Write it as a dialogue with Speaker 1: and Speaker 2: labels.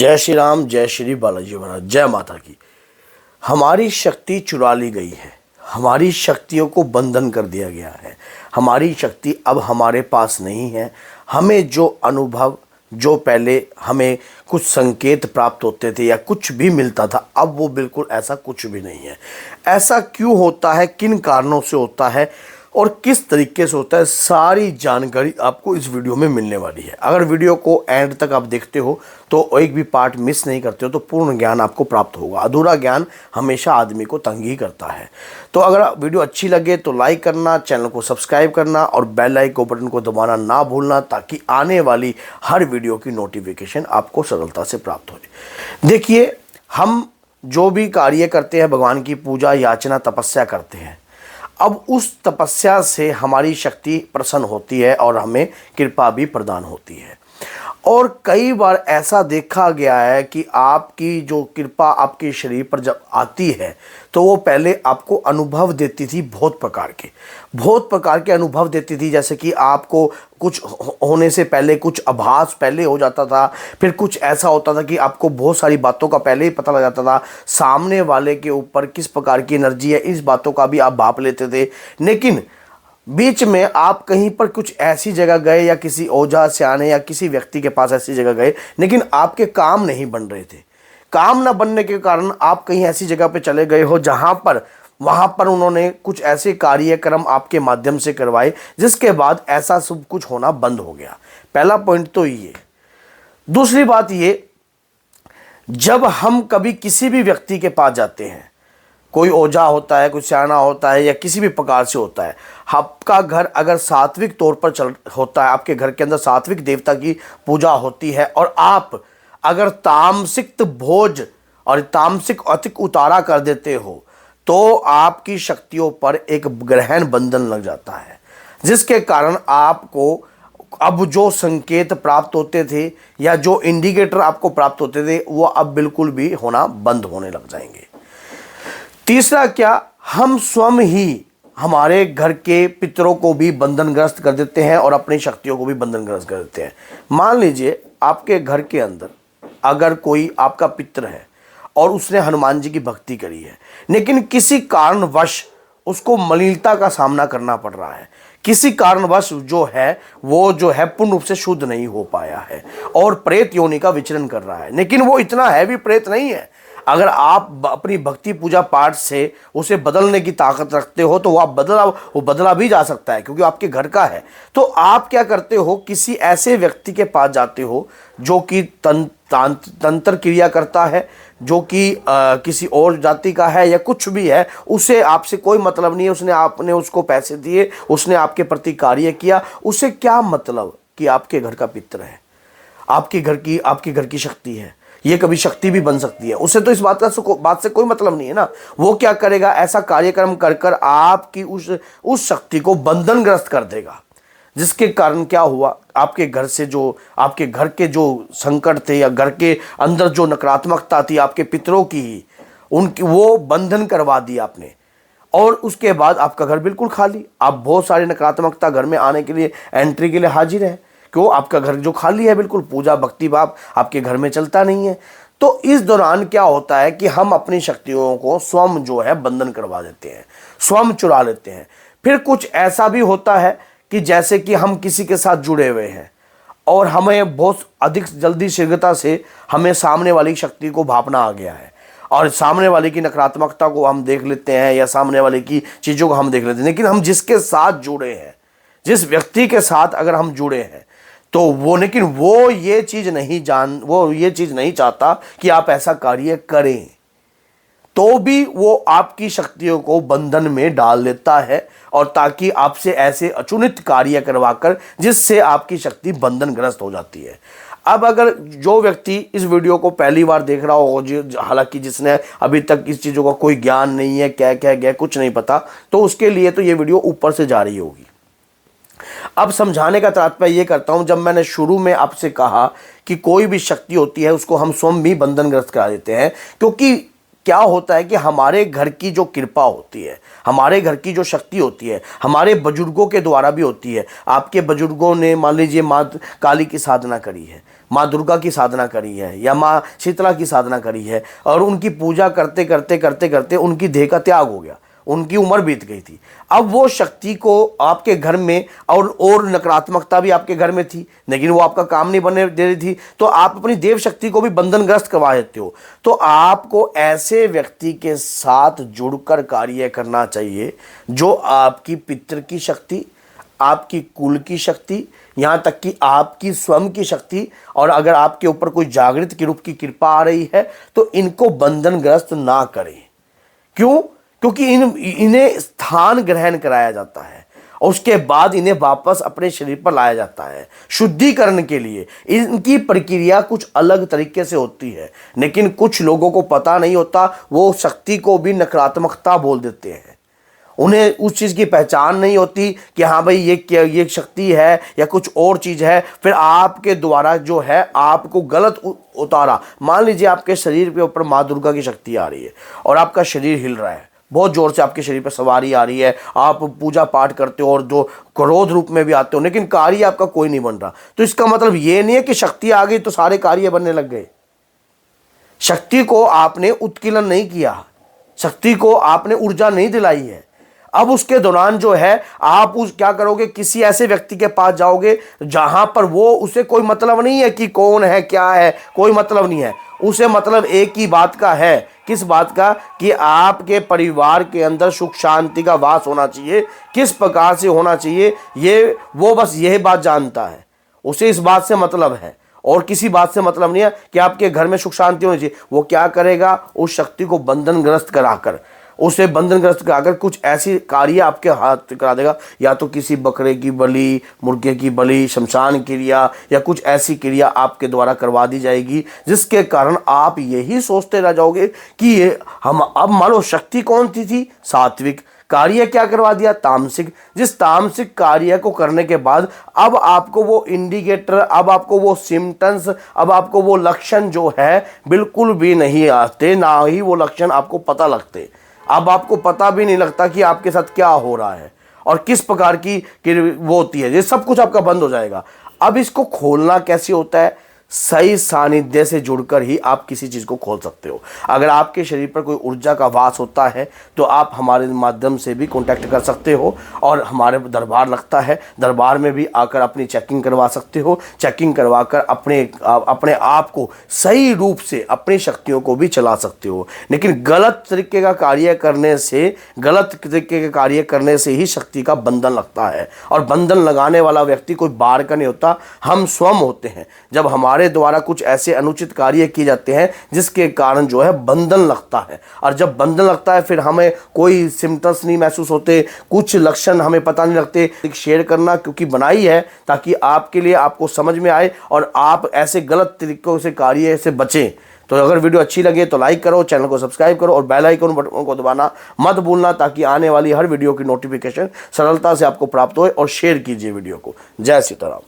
Speaker 1: जय श्री राम, जय श्री बालाजी महाराज, जय माता की। हमारी शक्ति चुरा ली गई है, हमारी शक्तियों को बंधन कर दिया गया है। हमारी शक्ति अब हमारे पास नहीं है। हमें जो अनुभव, जो पहले हमें कुछ संकेत प्राप्त होते थे या कुछ भी मिलता था, अब वो बिल्कुल ऐसा कुछ भी नहीं है। ऐसा क्यों होता है, किन कारणों से होता है और किस तरीके से होता है, सारी जानकारी आपको इस वीडियो में मिलने वाली है। अगर वीडियो को एंड तक आप देखते हो तो एक भी पार्ट मिस नहीं करते हो तो पूर्ण ज्ञान आपको प्राप्त होगा। अधूरा ज्ञान हमेशा आदमी को तंग ही करता है। तो अगर वीडियो अच्छी लगे तो लाइक करना, चैनल को सब्सक्राइब करना और बेल आइकन बटन को दबाना ना भूलना, ताकि आने वाली हर वीडियो की नोटिफिकेशन आपको सरलता से प्राप्त हो। देखिए, हम जो भी कार्य करते हैं, भगवान की पूजा, याचना, तपस्या करते हैं, अब उस तपस्या से हमारी शक्ति प्रसन्न होती है और हमें कृपा भी प्रदान होती है। और कई बार ऐसा देखा गया है कि आपकी जो कृपा आपके शरीर पर जब आती है तो वो पहले आपको अनुभव देती थी, बहुत प्रकार के अनुभव देती थी। जैसे कि आपको कुछ होने से पहले कुछ आभास पहले हो जाता था, फिर कुछ ऐसा होता था कि आपको बहुत सारी बातों का पहले ही पता लग जाता था, सामने वाले के ऊपर किस प्रकार की एनर्जी है, इस बातों का भी आप भाप लेते थे। लेकिन बीच में आप कहीं पर कुछ ऐसी जगह गए या किसी ओझा सियाने या किसी व्यक्ति के पास ऐसी जगह गए, लेकिन आपके काम नहीं बन रहे थे। काम न बनने के कारण आप कहीं ऐसी जगह पे चले गए हो जहां पर वहां पर उन्होंने कुछ ऐसे कार्यक्रम आपके माध्यम से करवाए, जिसके बाद ऐसा सब कुछ होना बंद हो गया। पहला पॉइंट तो ये। दूसरी बात ये, जब हम कभी किसी भी व्यक्ति के पास जाते हैं, कोई ओझा होता है, कोई सियाना होता है या किसी भी प्रकार से होता है, आपका घर अगर सात्विक तौर पर होता है, आपके घर के अंदर सात्विक देवता की पूजा होती है और आप अगर तामसिक भोज और तामसिक अतिक उतारा कर देते हो तो आपकी शक्तियों पर एक ग्रहण बंधन लग जाता है, जिसके कारण आपको अब जो संकेत प्राप्त होते थे या जो इंडिकेटर आपको प्राप्त होते थे वो अब बिल्कुल भी होना बंद होने लग जाएंगे। तीसरा क्या, हम स्वयं ही हमारे घर के पितरों को भी बंधनग्रस्त कर देते हैं और अपनी शक्तियों को भी बंधनग्रस्त कर देते हैं। मान लीजिए आपके घर के अंदर अगर कोई आपका पितर है और उसने हनुमान जी की भक्ति करी है, लेकिन किसी कारणवश उसको मलिनता का सामना करना पड़ रहा है, किसी कारणवश जो है पूर्ण रूप से शुद्ध नहीं हो पाया है और प्रेत योनि का विचरण कर रहा है, लेकिन वो इतना हैवी प्रेत नहीं है। अगर आप अपनी भक्ति पूजा पाठ से उसे बदलने की ताकत रखते हो तो वो बदला भी जा सकता है, क्योंकि आपके घर का है। तो आप क्या करते हो, किसी ऐसे व्यक्ति के पास जाते हो जो कि तंत्र क्रिया करता है, जो कि किसी और जाति का है या कुछ भी है, उसे आपसे कोई मतलब नहीं है, आपने उसको पैसे दिए, उसने आपके प्रति कार्य किया, उसे क्या मतलब कि आपके घर का पितर है, आपके घर की शक्ति है, ये कभी शक्ति भी बन सकती है, उसे तो इस बात से कोई मतलब नहीं है ना। वो क्या करेगा, ऐसा कार्यक्रम कर आपकी उस शक्ति को बंधनग्रस्त कर देगा, जिसके कारण क्या हुआ, आपके घर के जो संकट थे या घर के अंदर जो नकारात्मकता थी आपके पितरों की ही, उनकी वो बंधन करवा दी आपने, और उसके बाद आपका घर बिल्कुल खाली। आप बहुत सारी नकारात्मकता घर में आने के लिए, एंट्री के लिए हाजिर है। क्यों? आपका घर जो खाली है, बिल्कुल पूजा भक्ति भाव आपके घर में चलता नहीं है। तो इस दौरान क्या होता है कि हम अपनी शक्तियों को स्वयं जो है बंधन करवा देते हैं, स्वयं चुरा लेते हैं। फिर कुछ ऐसा भी होता है कि जैसे कि हम किसी के साथ जुड़े हुए हैं और हमें बहुत अधिक जल्दी शीघ्रता से हमें सामने वाली शक्ति को भापना आ गया है और सामने वाले की नकारात्मकता को हम देख लेते हैं या सामने वाले की चीज़ों को हम देख लेते हैं, लेकिन हम जिसके साथ जुड़े हैं, जिस व्यक्ति के साथ अगर हम जुड़े हैं तो वो ये चीज़ नहीं चाहता कि आप ऐसा कार्य करें, तो भी वो आपकी शक्तियों को बंधन में डाल देता है, और ताकि आपसे ऐसे अचुनित कार्य करवाकर जिससे आपकी शक्ति बंधनग्रस्त हो जाती है। अब अगर जो व्यक्ति इस वीडियो को पहली बार देख रहा हो, हालांकि जिसने अभी तक इस चीज़ों का कोई ज्ञान नहीं है, क्या क्या गया कुछ नहीं पता, तो उसके लिए तो ये वीडियो ऊपर से जा रही होगी। अब समझाने का तात्पर्य ये करता हूं, जब मैंने शुरू में आपसे कहा कि कोई भी शक्ति होती है उसको हम स्वयं भी बंधनग्रस्त करा देते हैं, क्योंकि क्या होता है कि हमारे घर की जो कृपा होती है, हमारे घर की जो शक्ति होती है, हमारे बुजुर्गों के द्वारा भी होती है। आपके बुजुर्गों ने मान लीजिए माँ काली की साधना करी है, माँ दुर्गा की साधना करी है, या माँ शीतला की साधना करी है, और उनकी पूजा करते करते करते करते उनकी देह का त्याग हो गया, उनकी उम्र बीत गई थी। अब वो शक्ति को आपके घर में, और नकारात्मकता भी आपके घर में थी, लेकिन वो आपका काम नहीं बनने दे रही थी, तो आप अपनी देव शक्ति को भी बंधनग्रस्त करवा देते हो। तो आपको ऐसे व्यक्ति के साथ जुड़कर कार्य करना चाहिए जो आपकी पितृ की शक्ति, आपकी कुल की शक्ति, यहाँ तक कि आपकी स्वयं की शक्ति, और अगर आपके ऊपर कोई जागृत के रूप की कृपा आ रही है तो इनको बंधनग्रस्त ना करें। क्यों? क्योंकि इन्हें स्थान ग्रहण कराया जाता है और उसके बाद इन्हें वापस अपने शरीर पर लाया जाता है शुद्धिकरण के लिए। इनकी प्रक्रिया कुछ अलग तरीके से होती है, लेकिन कुछ लोगों को पता नहीं होता, वो शक्ति को भी नकारात्मकता बोल देते हैं। उन्हें उस चीज़ की पहचान नहीं होती कि हाँ भाई ये शक्ति है या कुछ और चीज़ है। फिर आपके द्वारा जो है आपको गलत उतारा। मान लीजिए आपके शरीर पे ऊपर माँ दुर्गा की शक्ति आ रही है और आपका शरीर हिल रहा है, बहुत जोर से आपके शरीर पर सवारी आ रही है, आप पूजा पाठ करते हो और जो क्रोध रूप में भी आते हो, लेकिन कार्य आपका कोई नहीं बन रहा। तो इसका मतलब ये नहीं है कि शक्ति आ गई तो सारे कार्य बनने लग गए। शक्ति को आपने उत्कीर्ण नहीं किया, शक्ति को आपने ऊर्जा नहीं दिलाई है। अब उसके दौरान जो है आप क्या करोगे, किसी ऐसे व्यक्ति के पास जाओगे जहां पर उसे कोई मतलब नहीं है कि कौन है क्या है, कोई मतलब नहीं है उसे। मतलब एक ही बात का है, किस बात का, कि आपके परिवार के अंदर सुख शांति का वास होना चाहिए। किस प्रकार से होना चाहिए वो बस यही बात जानता है, उसे इस बात से मतलब है और किसी बात से मतलब नहीं है कि आपके घर में सुख शांति होनी चाहिए। वो क्या करेगा, उस शक्ति को बंधनग्रस्त कराकर, उसे बंधनग्रस्त कराकर कुछ ऐसी कार्य आपके हाथ करा देगा, या तो किसी बकरे की बलि, मुर्गे की बलि, शमशान क्रिया, या कुछ ऐसी क्रिया आपके द्वारा करवा दी जाएगी जिसके कारण आप यही सोचते रह जाओगे कि ये हम। अब मान लो शक्ति कौन थी सात्विक, कार्य क्या करवा दिया, तामसिक। जिस तामसिक कार्य को करने के बाद अब आपको वो इंडिकेटर, अब आपको वो सिम्टम्स, अब आपको वो लक्षण जो है बिल्कुल भी नहीं आते, ना ही वो लक्षण आपको पता लगते। अब आपको पता भी नहीं लगता कि आपके साथ क्या हो रहा है और किस प्रकार की वो होती है। ये सब कुछ आपका बंद हो जाएगा। अब इसको खोलना कैसे होता है, सही सानिध्य से जुड़कर ही आप किसी चीज़ को खोल सकते हो। अगर आपके शरीर पर कोई ऊर्जा का वास होता है तो आप हमारे माध्यम से भी कांटेक्ट कर सकते हो और हमारे दरबार लगता है, दरबार में भी आकर अपनी चेकिंग करवा सकते हो। चेकिंग करवाकर अपने आप को सही रूप से अपनी शक्तियों को भी चला सकते हो। लेकिन गलत तरीके का कार्य करने से, गलत तरीके के कार्य करने से ही शक्ति का बंधन लगता है, और बंधन लगाने वाला व्यक्ति कोई बाहर का नहीं होता, हम स्वयं होते हैं। जब हमारे द्वारा कुछ ऐसे अनुचित कार्य किए जाते हैं जिसके कारण जो है बंधन लगता है, और जब बंधन लगता है फिर हमें कोई सिम्टम्स नहीं महसूस होते, कुछ लक्षण हमें पता नहीं लगते। शेयर करना क्योंकि बनाई है ताकि आपके लिए, आपको समझ में आए और आप ऐसे गलत तरीकों से कार्य से बचें। तो अगर वीडियो अच्छी लगे तो लाइक करो, चैनल को सब्सक्राइब करो और बेल आइकन बटन को दबाना मत भूलना, ताकि आने वाली हर वीडियो की नोटिफिकेशन सरलता से आपको प्राप्त होए। और शेयर कीजिए वीडियो को। जय सीताराम।